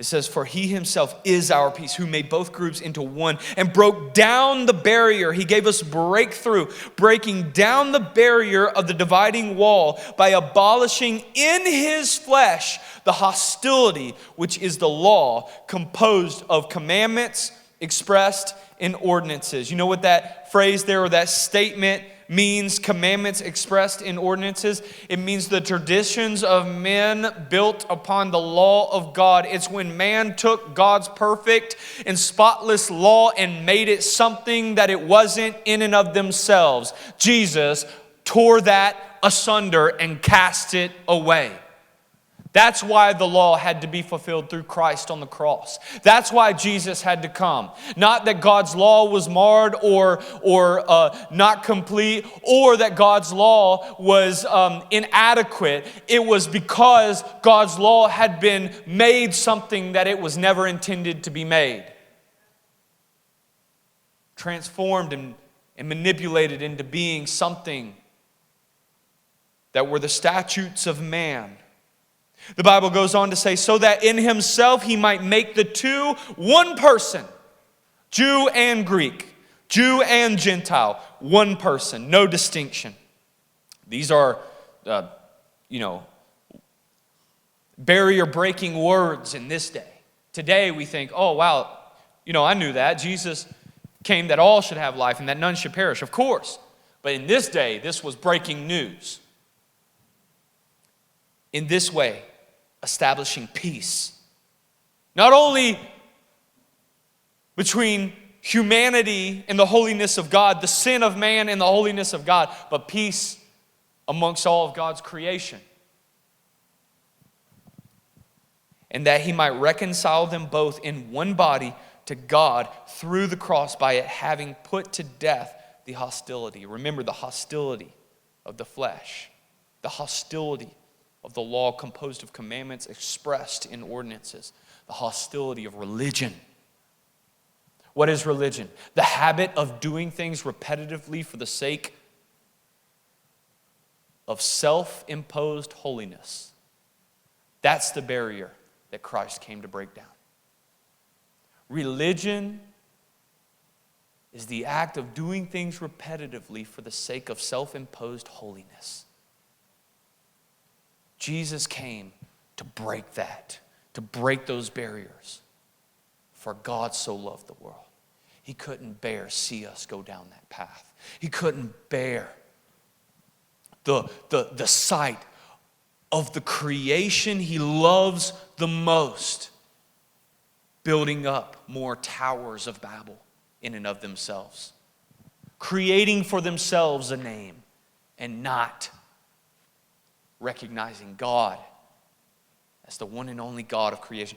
It says, for he himself is our peace, who made both groups into one and broke down the barrier. He gave us breakthrough, breaking down the barrier of the dividing wall by abolishing in his flesh the hostility, which is the law, composed of commandments expressed in ordinances. You know what that phrase there, or that statement means, commandments expressed in ordinances? It means the traditions of men built upon the law of God. It's when man took God's perfect and spotless law and made it something that it wasn't in and of themselves. Jesus tore that asunder and cast it away. That's why the law had to be fulfilled through Christ on the cross. That's why Jesus had to come. Not that God's law was marred or not complete, or that God's law was inadequate. It was because God's law had been made something that it was never intended to be made. Transformed and manipulated into being something that were the statutes of man. The Bible goes on to say, so that in himself he might make the two one person, Jew and Greek, Jew and Gentile, one person, no distinction. These are, barrier-breaking words in this day. Today we think, oh, wow, I knew that. Jesus came that all should have life and that none should perish. Of course. But in this day, this was breaking news. In this way, establishing peace, not only between humanity and the holiness of God, the sin of man and the holiness of God, but peace amongst all of God's creation. And that he might reconcile them both in one body to God through the cross, by it having put to death the hostility. Remember, the hostility of the flesh, the hostility of the law composed of commandments expressed in ordinances, the hostility of religion. What is religion? The habit of doing things repetitively for the sake of self-imposed holiness. That's the barrier that Christ came to break down. Religion is the act of doing things repetitively for the sake of self-imposed holiness. Jesus came to break that, to break those barriers. For God so loved the world. He couldn't bear see us go down that path. He couldn't bear the sight of the creation he loves the most building up more towers of Babel in and of themselves, creating for themselves a name and not recognizing God as the one and only God of creation.